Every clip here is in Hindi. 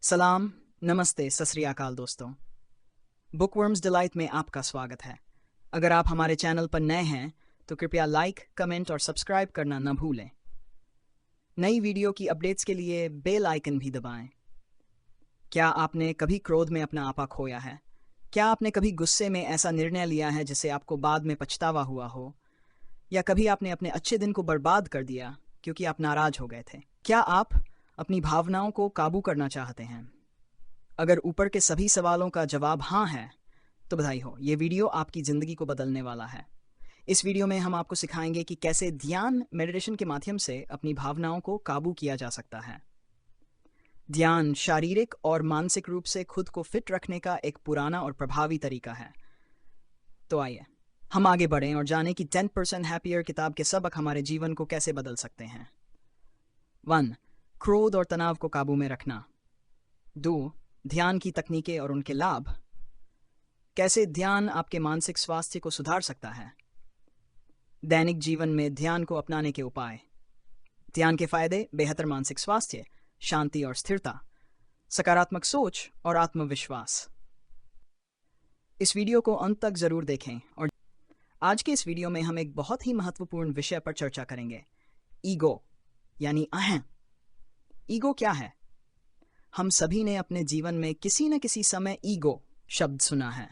सलाम, नमस्ते, सत श्री अकाल दोस्तों। बुकवर्म्स डिलाइट में आपका स्वागत है। अगर आप हमारे चैनल पर नए हैं तो कृपया लाइक, कमेंट और सब्सक्राइब करना न भूलें। नई वीडियो की अपडेट्स के लिए बेल आइकन भी दबाएं। क्या आपने कभी क्रोध में अपना आपा खोया है? क्या आपने कभी गुस्से में ऐसा निर्णय लिया है जिससे आपको बाद में पछतावा हुआ हो? या कभी आपने अपने अच्छे दिन को बर्बाद कर दिया क्योंकि आप नाराज हो गए थे? क्या आप अपनी भावनाओं को काबू करना चाहते हैं? अगर ऊपर के सभी सवालों का जवाब हाँ है तो बधाई हो, ये वीडियो आपकी ज़िंदगी को बदलने वाला है। इस वीडियो में हम आपको सिखाएंगे कि कैसे ध्यान मेडिटेशन के माध्यम से अपनी भावनाओं को काबू किया जा सकता है। ध्यान शारीरिक और मानसिक रूप से खुद को फिट रखने का एक पुराना और प्रभावी तरीका है। तो आइए हम आगे बढ़ें और जानें कि 10% हैप्पियर किताब के सबक हमारे जीवन को कैसे बदल सकते हैं। 1. क्रोध और तनाव को काबू में रखना। 2. ध्यान की तकनीकें और उनके लाभ। कैसे ध्यान आपके मानसिक स्वास्थ्य को सुधार सकता है। दैनिक जीवन में ध्यान को अपनाने के उपाय। ध्यान के फायदे: बेहतर मानसिक स्वास्थ्य, शांति और स्थिरता, सकारात्मक सोच और आत्मविश्वास। इस वीडियो को अंत तक जरूर देखें। और आज के इस वीडियो में हम एक बहुत ही महत्वपूर्ण विषय पर चर्चा करेंगे, ईगो यानी अहं। ईगो क्या है? हम सभी ने अपने जीवन में किसी न किसी समय ईगो शब्द सुना है।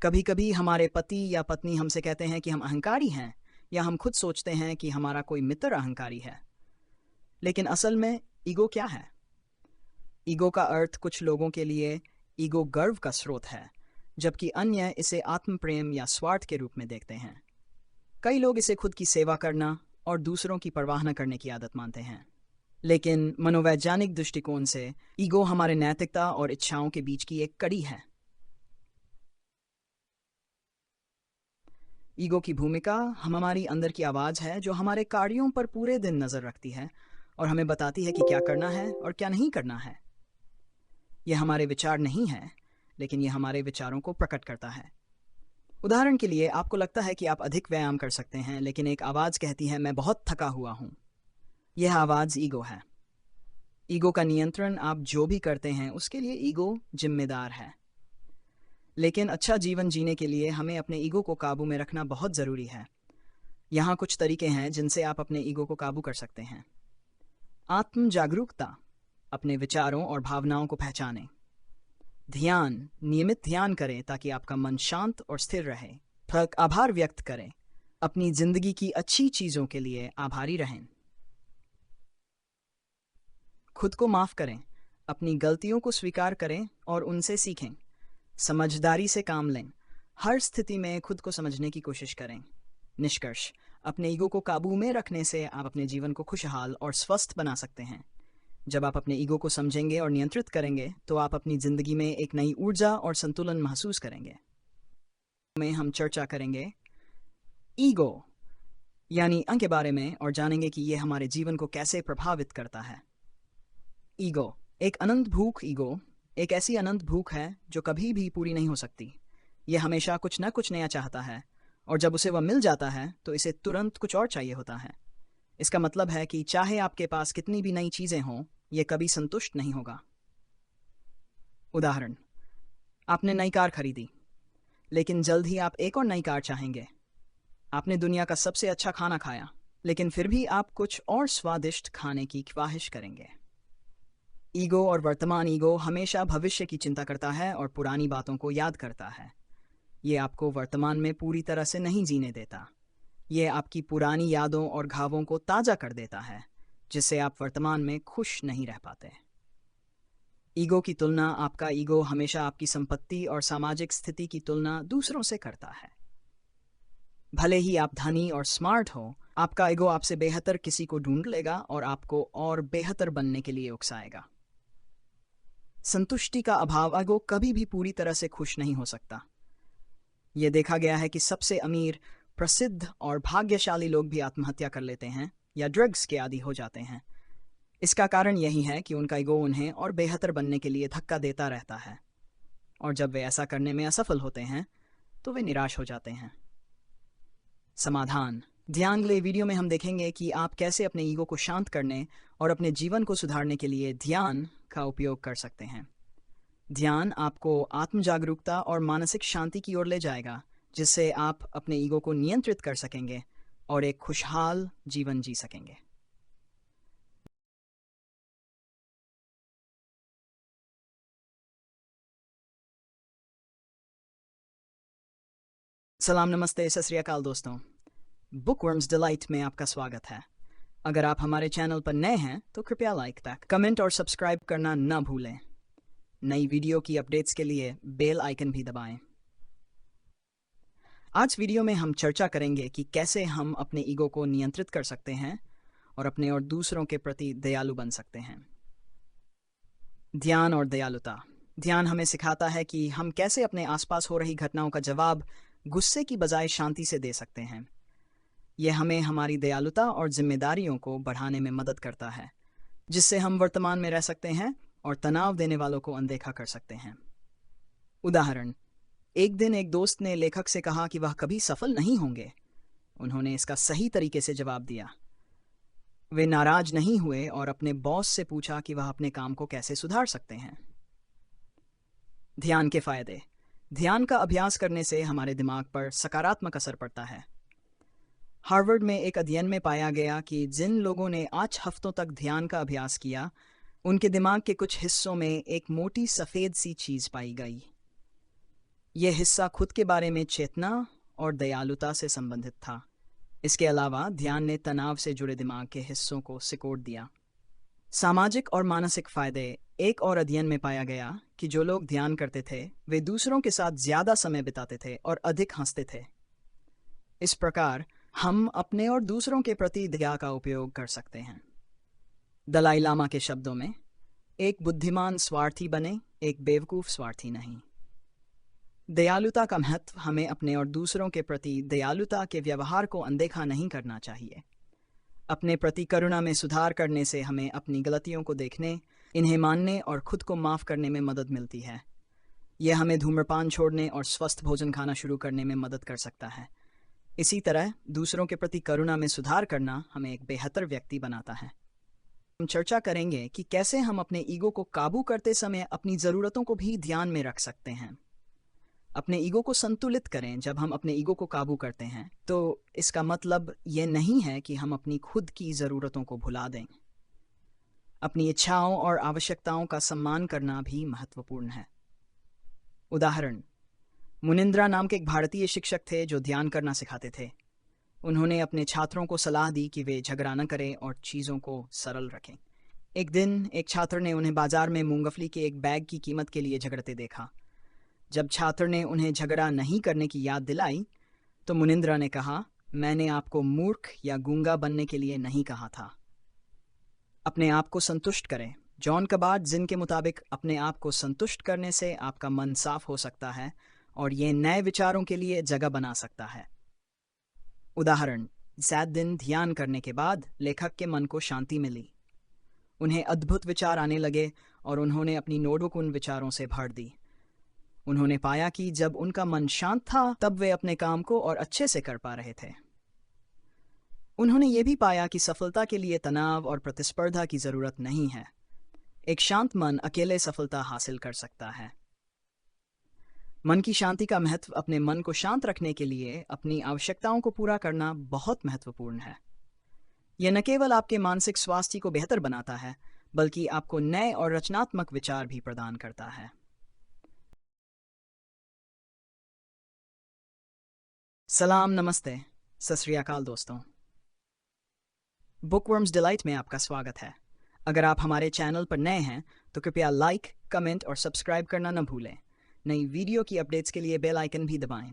कभी कभी हमारे पति या पत्नी हमसे कहते हैं कि हम अहंकारी हैं, या हम खुद सोचते हैं कि हमारा कोई मित्र अहंकारी है। लेकिन असल में ईगो क्या है? ईगो का अर्थ कुछ लोगों के लिए ईगो गर्व का स्रोत है, जबकि अन्य इसे आत्म प्रेम या स्वार्थ के रूप में देखते हैं। कई लोग इसे खुद की सेवा करना और दूसरों की परवाह न करने की आदत मानते हैं। लेकिन मनोवैज्ञानिक दृष्टिकोण से ईगो हमारे नैतिकता और इच्छाओं के बीच की एक कड़ी है। ईगो की भूमिका हमारी अंदर की आवाज़ है जो हमारे कार्यों पर पूरे दिन नज़र रखती है और हमें बताती है कि क्या करना है और क्या नहीं करना है। यह हमारे विचार नहीं है, लेकिन यह हमारे विचारों को प्रकट करता है। उदाहरण के लिए, आपको लगता है कि आप अधिक व्यायाम कर सकते हैं, लेकिन एक आवाज़ कहती है मैं बहुत थका हुआ हूँ। यह आवाज़ ईगो है। ईगो का नियंत्रण आप जो भी करते हैं उसके लिए ईगो जिम्मेदार है। लेकिन अच्छा जीवन जीने के लिए हमें अपने ईगो को काबू में रखना बहुत ज़रूरी है। यहाँ कुछ तरीके हैं जिनसे आप अपने ईगो को काबू कर सकते हैं। आत्म जागरूकता, अपने विचारों और भावनाओं को पहचानें। ध्यान, नियमित ध्यान करें ताकि आपका मन शांत और स्थिर रहे। आभार व्यक्त करें, अपनी जिंदगी की अच्छी चीज़ों के लिए आभारी रहें। खुद को माफ़ करें, अपनी गलतियों को स्वीकार करें और उनसे सीखें। समझदारी से काम लें, हर स्थिति में खुद को समझने की कोशिश करें। निष्कर्ष: अपने ईगो को काबू में रखने से आप अपने जीवन को खुशहाल और स्वस्थ बना सकते हैं। जब आप अपने ईगो को समझेंगे और नियंत्रित करेंगे तो आप अपनी जिंदगी में एक नई ऊर्जा और संतुलन महसूस करेंगे। में हम चर्चा करेंगे ईगो यानी अहं के बारे में और जानेंगे कि यह हमारे जीवन को कैसे प्रभावित करता है। ईगो एक अनंत भूख। ईगो एक ऐसी अनंत भूख है जो कभी भी पूरी नहीं हो सकती। यह हमेशा कुछ न कुछ नया चाहता है, और जब उसे वह मिल जाता है तो इसे तुरंत कुछ और चाहिए होता है। इसका मतलब है कि चाहे आपके पास कितनी भी नई चीज़ें हों, यह कभी संतुष्ट नहीं होगा। उदाहरण: आपने नई कार खरीदी, लेकिन जल्द ही आप एक और नई कार चाहेंगे। आपने दुनिया का सबसे अच्छा खाना खाया, लेकिन फिर भी आप कुछ और स्वादिष्ट खाने की ख्वाहिश करेंगे। ईगो और वर्तमान ईगो हमेशा भविष्य की चिंता करता है और पुरानी बातों को याद करता है। ये आपको वर्तमान में पूरी तरह से नहीं जीने देता। ये आपकी पुरानी यादों और घावों को ताज़ा कर देता है, जिससे आप वर्तमान में खुश नहीं रह पाते। ईगो की तुलना आपका ईगो हमेशा आपकी संपत्ति और सामाजिक स्थिति की तुलना दूसरों से करता है। भले ही आप धनी और स्मार्ट हो, आपका ईगो आपसे बेहतर किसी को ढूंढ लेगा और आपको और बेहतर बनने के लिए उकसाएगा। संतुष्टि का अभाव ईगो कभी भी पूरी तरह से खुश नहीं हो सकता। यह देखा गया है कि सबसे अमीर, प्रसिद्ध और भाग्यशाली लोग भी आत्महत्या कर लेते हैं या ड्रग्स के आदी हो जाते हैं। इसका कारण यही है कि उनका ईगो उन्हें और बेहतर बनने के लिए धक्का देता रहता है, और जब वे ऐसा करने में असफल होते हैं तो वे निराश हो जाते हैं। समाधान: ध्यान ले वीडियो में हम देखेंगे कि आप कैसे अपने ईगो को शांत करने और अपने जीवन को सुधारने के लिए ध्यान का उपयोग कर सकते हैं। ध्यान आपको आत्म जागरूकता और मानसिक शांति की ओर ले जाएगा, जिससे आप अपने ईगो को नियंत्रित कर सकेंगे और एक खुशहाल जीवन जी सकेंगे। सलाम, नमस्ते, सत श्री अकाल दोस्तों। बुकवर्म्स डिलाइट में आपका स्वागत है। अगर आप हमारे चैनल पर नए हैं तो कृपया लाइक, कमेंट और सब्सक्राइब करना न भूलें। नई वीडियो की अपडेट्स के लिए बेल आइकन भी दबाएं। आज वीडियो में हम चर्चा करेंगे कि कैसे हम अपने ईगो को नियंत्रित कर सकते हैं और अपने और दूसरों के प्रति दयालु बन सकते हैं। ध्यान और दयालुता। ध्यान हमें सिखाता है कि हम कैसे अपने आसपास हो रही घटनाओं का जवाब गुस्से की बजाय शांति से दे सकते हैं। यह हमें हमारी दयालुता और जिम्मेदारियों को बढ़ाने में मदद करता है, जिससे हम वर्तमान में रह सकते हैं और तनाव देने वालों को अनदेखा कर सकते हैं। उदाहरण, एक दिन एक दोस्त ने लेखक से कहा कि वह कभी सफल नहीं होंगे। उन्होंने इसका सही तरीके से जवाब दिया। वे नाराज नहीं हुए और अपने बॉस से पूछा कि वह अपने काम को कैसे सुधार सकते हैं। ध्यान के फायदे। ध्यान का अभ्यास करने से हमारे दिमाग पर सकारात्मक असर पड़ता है। हार्वर्ड में एक अध्ययन में पाया गया कि जिन लोगों ने 8 हफ्तों तक ध्यान का अभ्यास किया, उनके दिमाग के कुछ हिस्सों में एक मोटी सफ़ेद सी चीज़ पाई गई। यह हिस्सा खुद के बारे में चेतना और दयालुता से संबंधित था। इसके अलावा ध्यान ने तनाव से जुड़े दिमाग के हिस्सों को सिकोड़ दिया। सामाजिक और मानसिक फायदे। एक और अध्ययन में पाया गया कि जो लोग ध्यान करते थे वे दूसरों के साथ ज़्यादा समय बिताते थे और अधिक हंसते थे। इस प्रकार हम अपने और दूसरों के प्रति दया का उपयोग कर सकते हैं। दलाई लामा के शब्दों में, एक बुद्धिमान स्वार्थी बने, एक बेवकूफ़ स्वार्थी नहीं। दयालुता का महत्व। हमें अपने और दूसरों के प्रति दयालुता के व्यवहार को अनदेखा नहीं करना चाहिए। अपने प्रति करुणा में सुधार करने से हमें अपनी गलतियों को देखने, इन्हें मानने और खुद को माफ़ करने में मदद मिलती है। यह हमें धूम्रपान छोड़ने और स्वस्थ भोजन खाना शुरू करने में मदद कर सकता है। इसी तरह दूसरों के प्रति करुणा में सुधार करना हमें एक बेहतर व्यक्ति बनाता है। हम चर्चा करेंगे कि कैसे हम अपने ईगो को काबू करते समय अपनी ज़रूरतों को भी ध्यान में रख सकते हैं। अपने ईगो को संतुलित करें। जब हम अपने ईगो को काबू करते हैं तो इसका मतलब ये नहीं है कि हम अपनी खुद की ज़रूरतों को भुला दें। अपनी इच्छाओं और आवश्यकताओं का सम्मान करना भी महत्वपूर्ण है। उदाहरण, मुनिंद्रा नाम के एक भारतीय शिक्षक थे जो ध्यान करना सिखाते थे। उन्होंने अपने छात्रों को सलाह दी कि वे झगड़ा न करें और चीज़ों को सरल रखें। एक दिन एक छात्र ने उन्हें बाजार में मूंगफली के एक बैग की कीमत के लिए झगड़ते देखा। जब छात्र ने उन्हें झगड़ा नहीं करने की याद दिलाई तो मुनिंद्रा ने कहा, मैंने आपको मूर्ख या गूंगा बनने के लिए नहीं कहा था। अपने आप को संतुष्ट करें। जॉन कबार्ड जिन के मुताबिक अपने आप को संतुष्ट करने से आपका मन साफ हो सकता है और ये नए विचारों के लिए जगह बना सकता है। उदाहरण, 7 दिन ध्यान करने के बाद लेखक के मन को शांति मिली। उन्हें अद्भुत विचार आने लगे और उन्होंने अपनी नोटबुक उन विचारों से भर दी। उन्होंने पाया कि जब उनका मन शांत था तब वे अपने काम को और अच्छे से कर पा रहे थे। उन्होंने ये भी पाया कि सफलता के लिए तनाव और प्रतिस्पर्धा की ज़रूरत नहीं है। एक शांत मन अकेले सफलता हासिल कर सकता है। मन की शांति का महत्व। अपने मन को शांत रखने के लिए अपनी आवश्यकताओं को पूरा करना बहुत महत्वपूर्ण है। यह न केवल आपके मानसिक स्वास्थ्य को बेहतर बनाता है, बल्कि आपको नए और रचनात्मक विचार भी प्रदान करता है। सलाम, नमस्ते, सत श्री अकाल दोस्तों। बुकवर्म्स डिलाइट में आपका स्वागत है। अगर आप हमारे चैनल पर नए हैं तो कृपया लाइक, कमेंट और सब्सक्राइब करना न भूलें। नई वीडियो की अपडेट्स के लिए बेल आइकन भी दबाएं।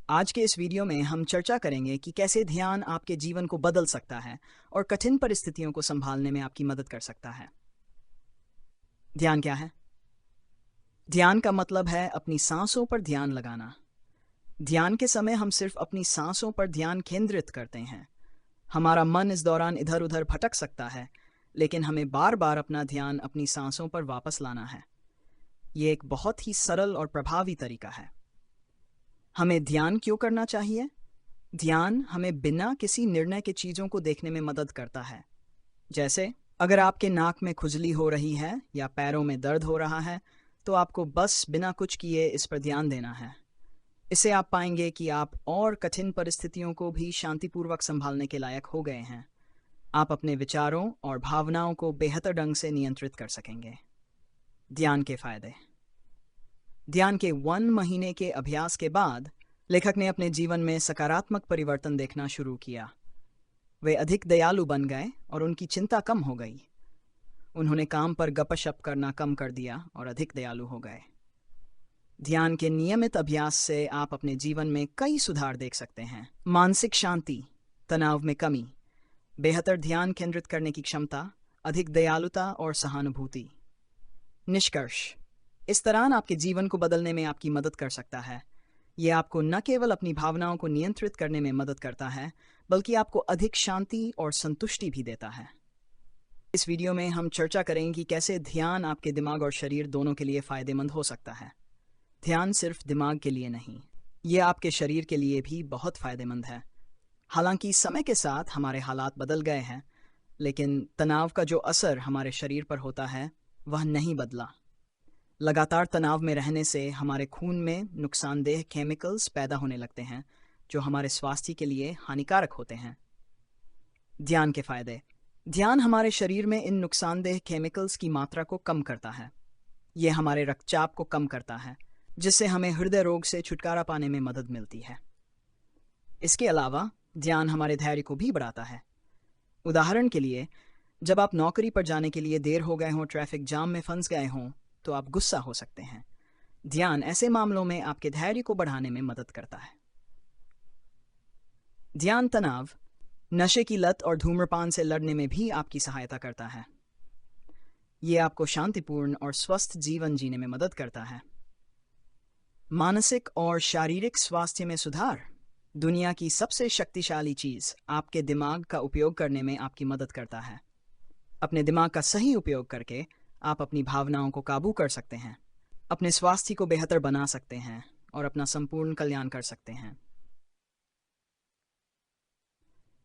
आज के इस वीडियो में हम चर्चा करेंगे कि कैसे ध्यान आपके जीवन को बदल सकता है और कठिन परिस्थितियों को संभालने में आपकी मदद कर सकता है। ध्यान क्या है? ध्यान का मतलब है अपनी सांसों पर ध्यान लगाना। ध्यान के समय हम सिर्फ अपनी सांसों पर ध्यान केंद्रित करते हैं। हमारा मन इस दौरान इधर उधर भटक सकता है, लेकिन हमें बार बार अपना ध्यान अपनी सांसों पर वापस लाना है। ये एक बहुत ही सरल और प्रभावी तरीका है। हमें ध्यान क्यों करना चाहिए? ध्यान हमें बिना किसी निर्णय के चीज़ों को देखने में मदद करता है। जैसे अगर आपके नाक में खुजली हो रही है या पैरों में दर्द हो रहा है, तो आपको बस बिना कुछ किए इस पर ध्यान देना है। इससे आप पाएंगे कि आप और कठिन परिस्थितियों को भी शांतिपूर्वक संभालने के लायक हो गए हैं। आप अपने विचारों और भावनाओं को बेहतर ढंग से नियंत्रित कर सकेंगे। ध्यान के फायदे। ध्यान के 1 महीने के अभ्यास के बाद लेखक ने अपने जीवन में सकारात्मक परिवर्तन देखना शुरू किया। वे अधिक दयालु बन गए और उनकी चिंता कम हो गई। उन्होंने काम पर गपशप करना कम कर दिया और अधिक दयालु हो गए। ध्यान के नियमित अभ्यास से आप अपने जीवन में कई सुधार देख सकते हैं। मानसिक शांति, तनाव में कमी, बेहतर ध्यान केंद्रित करने की क्षमता, अधिक दयालुता और सहानुभूति। निष्कर्ष, इस तरह आपके जीवन को बदलने में आपकी मदद कर सकता है। यह आपको न केवल अपनी भावनाओं को नियंत्रित करने में मदद करता है, बल्कि आपको अधिक शांति और संतुष्टि भी देता है। इस वीडियो में हम चर्चा करेंगे कि कैसे ध्यान आपके दिमाग और शरीर दोनों के लिए फायदेमंद हो सकता है। ध्यान सिर्फ दिमाग के लिए नहीं, यह आपके शरीर के लिए भी बहुत फायदेमंद है। हालांकि समय के साथ हमारे हालात बदल गए हैं, लेकिन तनाव का जो असर हमारे शरीर पर होता है वह नहीं बदला। लगातार तनाव में रहने से हमारे खून में नुकसानदेह केमिकल्स पैदा होने लगते हैं, जो हमारे स्वास्थ्य के लिए हानिकारक होते हैं। ध्यान के फायदे। ध्यान हमारे शरीर में इन नुकसानदेह केमिकल्स की मात्रा को कम करता है। यह हमारे रक्तचाप को कम करता है, जिससे हमें हृदय रोग से छुटकारा पाने में मदद मिलती है। इसके अलावा ध्यान हमारे धैर्य को भी बढ़ाता है। उदाहरण के लिए, जब आप नौकरी पर जाने के लिए देर हो गए हों, ट्रैफिक जाम में फंस गए हों, तो आप गुस्सा हो सकते हैं। ध्यान ऐसे मामलों में आपके धैर्य को बढ़ाने में मदद करता है। ध्यान तनाव, नशे की लत और धूम्रपान से लड़ने में भी आपकी सहायता करता है। यह आपको शांतिपूर्ण और स्वस्थ जीवन जीने में मदद करता है। मानसिक और शारीरिक स्वास्थ्य में सुधार। दुनिया की सबसे शक्तिशाली चीज आपके दिमाग का उपयोग करने में आपकी मदद करता है। अपने दिमाग का सही उपयोग करके आप अपनी भावनाओं को काबू कर सकते हैं, अपने स्वास्थ्य को बेहतर बना सकते हैं और अपना संपूर्ण कल्याण कर सकते हैं।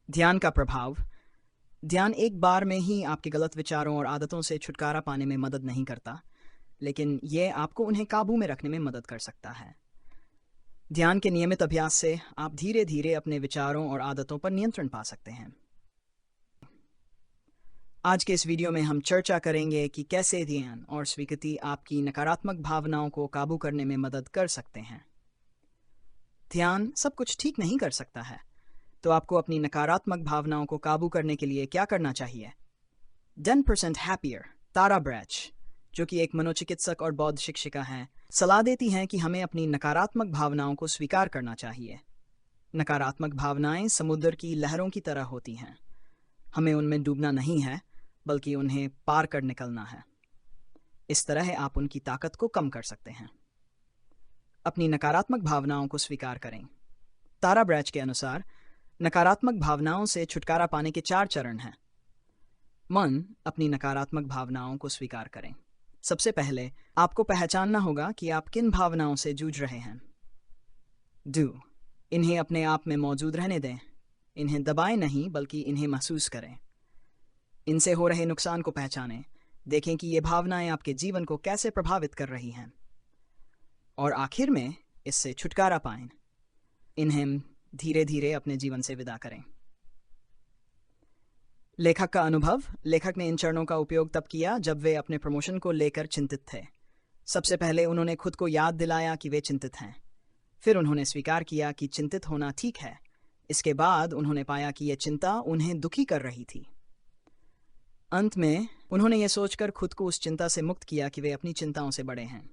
ध्यान का प्रभाव। ध्यान एक बार में ही आपके गलत विचारों और आदतों से छुटकारा पाने में मदद नहीं करता, लेकिन यह आपको उन्हें काबू में रखने में मदद कर सकता है। ध्यान के नियमित अभ्यास से आप धीरे धीरे अपने विचारों और आदतों पर नियंत्रण पा सकते हैं। आज के इस वीडियो में हम चर्चा करेंगे कि कैसे ध्यान और स्वीकृति आपकी नकारात्मक भावनाओं को काबू करने में मदद कर सकते हैं। ध्यान सब कुछ ठीक नहीं कर सकता है, तो आपको अपनी नकारात्मक भावनाओं को काबू करने के लिए क्या करना चाहिए? 10% हैप्पियर तारा ब्रैच, जो कि एक मनोचिकित्सक और बौद्ध शिक्षिका हैं, सलाह देती हैं कि हमें अपनी नकारात्मक भावनाओं को स्वीकार करना चाहिए। नकारात्मक भावनाएं समुद्र की लहरों की तरह होती हैं। हमें उनमें डूबना नहीं है, बल्कि उन्हें पार कर निकलना है। इस तरह आप उनकी ताकत को कम कर सकते हैं। अपनी नकारात्मक भावनाओं को स्वीकार करें। तारा ब्रैच के अनुसार नकारात्मक भावनाओं से छुटकारा पाने के 4 चरण हैं। मन, अपनी नकारात्मक भावनाओं को स्वीकार करें। सबसे पहले आपको पहचानना होगा कि आप किन भावनाओं से जूझ रहे हैं। डू, इन्हें अपने आप में मौजूद रहने दें। इन्हें दबाएं नहीं, बल्कि इन्हें महसूस करें। इनसे हो रहे नुकसान को पहचानें। देखें कि ये भावनाएं आपके जीवन को कैसे प्रभावित कर रही हैं, और आखिर में इससे छुटकारा पाएं। इन्हें धीरे धीरे अपने जीवन से विदा करें। लेखक का अनुभव। लेखक ने इन चरणों का उपयोग तब किया जब वे अपने प्रमोशन को लेकर चिंतित थे। सबसे पहले उन्होंने खुद को याद दिलाया कि वे चिंतित हैं। फिर उन्होंने स्वीकार किया कि चिंतित होना ठीक है। इसके बाद उन्होंने पाया कि यह चिंता उन्हें दुखी कर रही थी। अंत में उन्होंने यह सोचकर खुद को उस चिंता से मुक्त किया कि वे अपनी चिंताओं से बड़े हैं।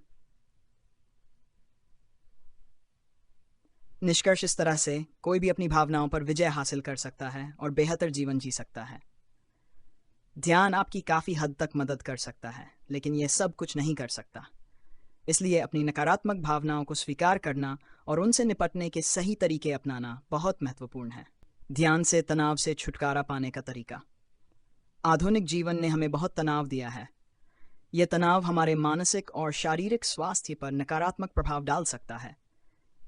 निष्कर्ष इस तरह से कोई भी अपनी भावनाओं पर विजय हासिल कर सकता है और बेहतर जीवन जी सकता है। ध्यान आपकी काफ़ी हद तक मदद कर सकता है, लेकिन यह सब कुछ नहीं कर सकता। इसलिए अपनी नकारात्मक भावनाओं को स्वीकार करना और उनसे निपटने के सही तरीके अपनाना बहुत महत्वपूर्ण है। ध्यान से तनाव से छुटकारा पाने का तरीका। आधुनिक जीवन ने हमें बहुत तनाव दिया है। यह तनाव हमारे मानसिक और शारीरिक स्वास्थ्य पर नकारात्मक प्रभाव डाल सकता है।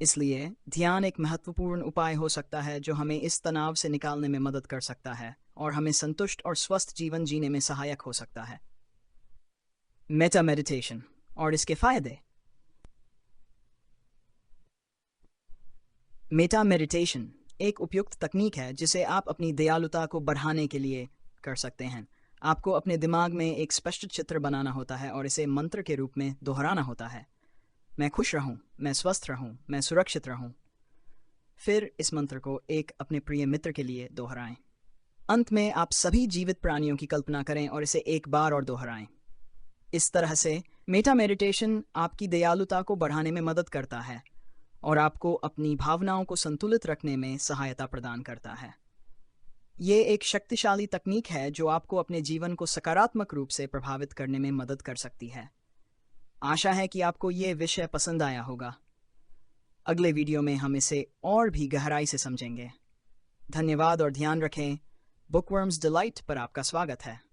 इसलिए ध्यान एक महत्वपूर्ण उपाय हो सकता है जो हमें इस तनाव से निकालने में मदद कर सकता है और हमें संतुष्ट और स्वस्थ जीवन जीने में सहायक हो सकता है। मेटा मेडिटेशन और इसके फायदे। मेटा मेडिटेशन एक उपयुक्त तकनीक है जिसे आप अपनी दयालुता को बढ़ाने के लिए कर सकते हैं। आपको अपने दिमाग में एक स्पष्ट चित्र बनाना होता है और इसे मंत्र के रूप में दोहराना होता है। मैं खुश रहूं, मैं स्वस्थ रहूं, मैं सुरक्षित रहूं। फिर इस मंत्र को एक अपने प्रिय मित्र के लिए दोहराएं। अंत में आप सभी जीवित प्राणियों की कल्पना करें और इसे एक बार और दोहराएं। इस तरह से मेटा मेडिटेशन आपकी दयालुता को बढ़ाने में मदद करता है और आपको अपनी भावनाओं को संतुलित रखने में सहायता प्रदान करता है। ये एक शक्तिशाली तकनीक है जो आपको अपने जीवन को सकारात्मक रूप से प्रभावित करने में मदद कर सकती है। आशा है कि आपको ये विषय पसंद आया होगा। अगले वीडियो में हम इसे और भी गहराई से समझेंगे। धन्यवाद और ध्यान रखें। बुकवर्म्स डिलाइट पर आपका स्वागत है।